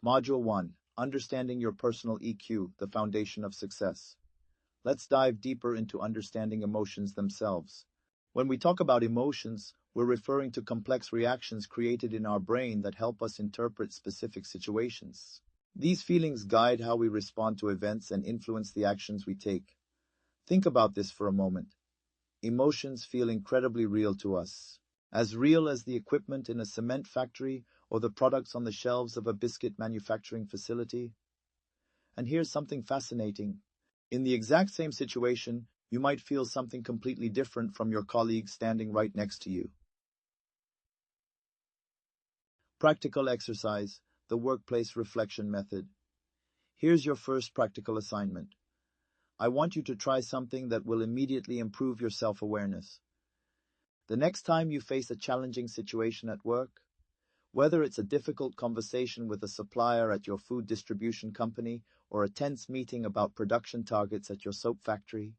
Module 1. Understanding your personal EQ, the foundation of success. Let's dive deeper into understanding emotions themselves. When we talk about emotions, we're referring to complex reactions created in our brain that help us interpret specific situations. These feelings guide how we respond to events and influence the actions we take. Think about this for a moment. Emotions feel incredibly real to us, as real as the equipment in a cement factory or the products on the shelves of a biscuit manufacturing facility. And here's something fascinating. In the exact same situation, you might feel something completely different from your colleague standing right next to you. Practical exercise, the workplace reflection method. Here's your first practical assignment. I want you to try something that will immediately improve your self-awareness. The next time you face a challenging situation at work, whether it's a difficult conversation with a supplier at your food distribution company or a tense meeting about production targets at your soap factory,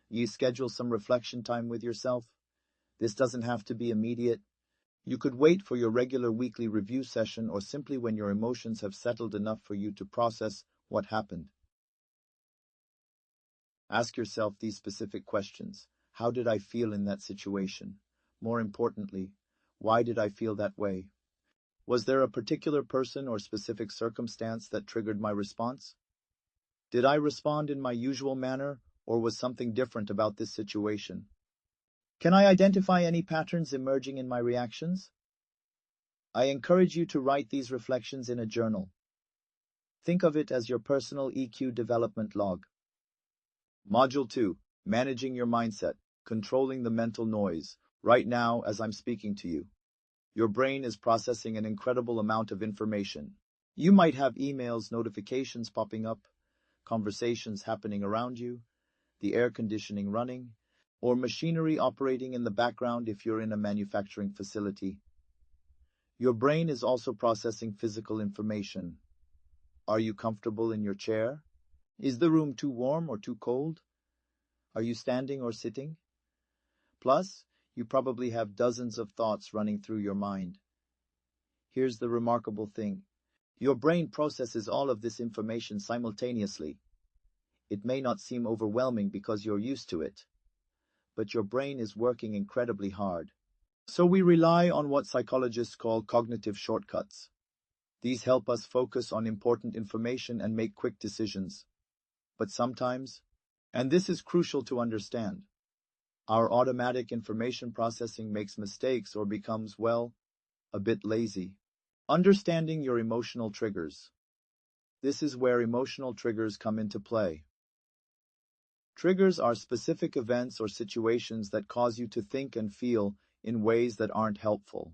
you schedule some reflection time with yourself. This doesn't have to be immediate. You could wait for your regular weekly review session or simply when your emotions have settled enough for you to process what happened. Ask yourself these specific questions. How did I feel in that situation? More importantly, why did I feel that way? Was there a particular person or specific circumstance that triggered my response? Did I respond in my usual manner, or was something different about this situation? Can I identify any patterns emerging in my reactions? I encourage you to write these reflections in a journal. Think of it as your personal EQ development log. Module 2. Managing your mindset, controlling the mental noise. Right now, as I'm speaking to you, your brain is processing an incredible amount of information. You might have emails, notifications popping up, conversations happening around you, the air conditioning running, or machinery operating in the background if you're in a manufacturing facility. Your brain is also processing physical information. Are you comfortable in your chair? Is the room too warm or too cold? Are you standing or sitting? Plus, you probably have dozens of thoughts running through your mind. Here's the remarkable thing. Your brain processes all of this information simultaneously. It may not seem overwhelming because you're used to it, but your brain is working incredibly hard. So we rely on what psychologists call cognitive shortcuts. These help us focus on important information and make quick decisions. But sometimes, and this is crucial to understand, our automatic information processing makes mistakes or becomes, well, a bit lazy. Understanding your emotional triggers. This is where emotional triggers come into play. Triggers are specific events or situations that cause you to think and feel in ways that aren't helpful,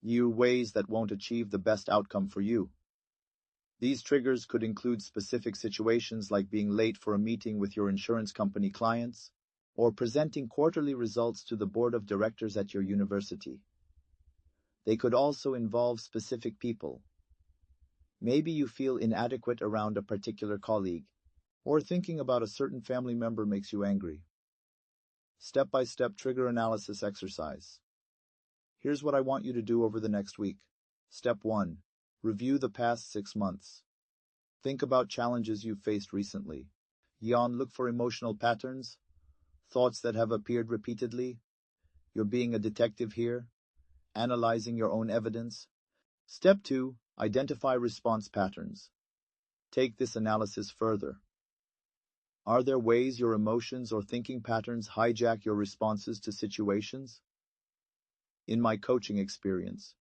ways that won't achieve the best outcome for you. These triggers could include specific situations like being late for a meeting with your insurance company clients, or presenting quarterly results to the board of directors at your university. They could also involve specific people. Maybe you feel inadequate around a particular colleague, or thinking about a certain family member makes you angry. Step-by-step trigger analysis exercise. Here's what I want you to do over the next week. Step 1. Review the past 6 months. Think about challenges you've faced recently. Look for emotional patterns, thoughts that have appeared repeatedly. You're being a detective here, analyzing your own evidence. Step 2. Identify response patterns. Take this analysis further. Are there ways your emotions or thinking patterns hijack your responses to situations? In my coaching experience,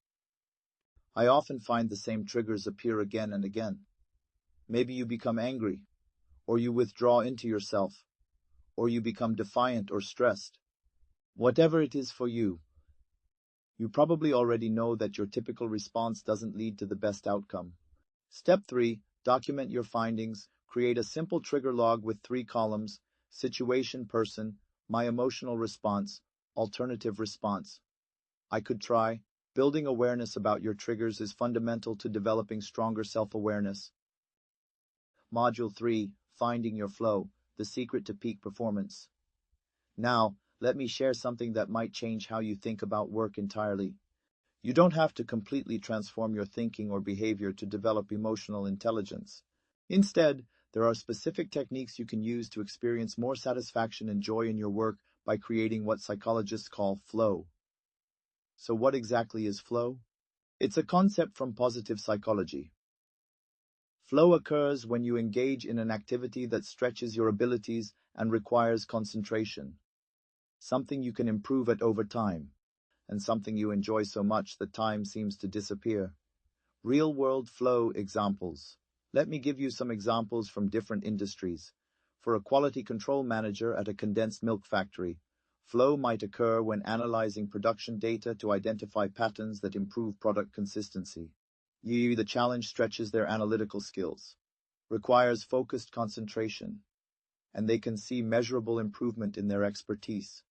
I often find the same triggers appear again and again. Maybe you become angry, or you withdraw into yourself, or you become defiant or stressed. Whatever it is for you, you probably already know that your typical response doesn't lead to the best outcome. Step 3. Document your findings. Create a simple trigger log with 3 columns: situation, person, my emotional response, alternative response. I could try. Building awareness about your triggers is fundamental to developing stronger self-awareness. Module 3. Finding your flow, the secret to peak performance. Now, let me share something that might change how you think about work entirely. You don't have to completely transform your thinking or behavior to develop emotional intelligence. Instead, there are specific techniques you can use to experience more satisfaction and joy in your work by creating what psychologists call flow. So what exactly is flow? It's a concept from positive psychology. Flow occurs when you engage in an activity that stretches your abilities and requires concentration, something you can improve at over time, and something you enjoy so much that time seems to disappear. Real-world flow examples. Let me give you some examples from different industries. For a quality control manager at a condensed milk factory, flow might occur when analyzing production data to identify patterns that improve product consistency. The challenge stretches their analytical skills, requires focused concentration, and they can see measurable improvement in their expertise.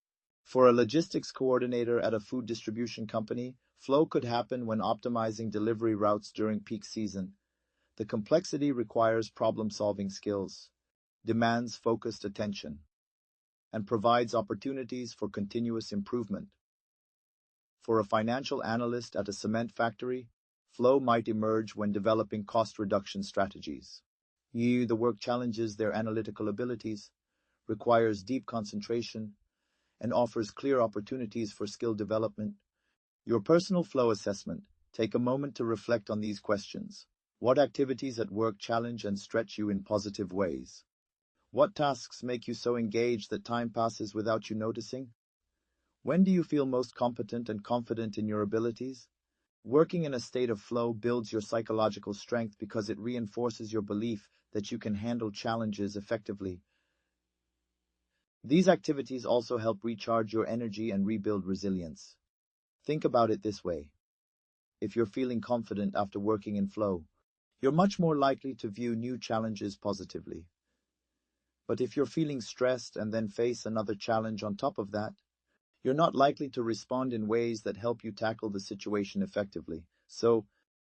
For a logistics coordinator at a food distribution company, flow could happen when optimizing delivery routes during peak season. The complexity requires problem-solving skills, demands focused attention, and provides opportunities for continuous improvement. For a financial analyst at a cement factory, flow might emerge when developing cost reduction strategies. The work challenges their analytical abilities, requires deep concentration, and offers clear opportunities for skill development. Your personal flow assessment. Take a moment to reflect on these questions. What activities at work challenge and stretch you in positive ways? What tasks make you so engaged that time passes without you noticing? When do you feel most competent and confident in your abilities? Working in a state of flow builds your psychological strength because it reinforces your belief that you can handle challenges effectively. These activities also help recharge your energy and rebuild resilience. Think about it this way. If you're feeling confident after working in flow, you're much more likely to view new challenges positively. But if you're feeling stressed and then face another challenge on top of that, you're not likely to respond in ways that help you tackle the situation effectively. So,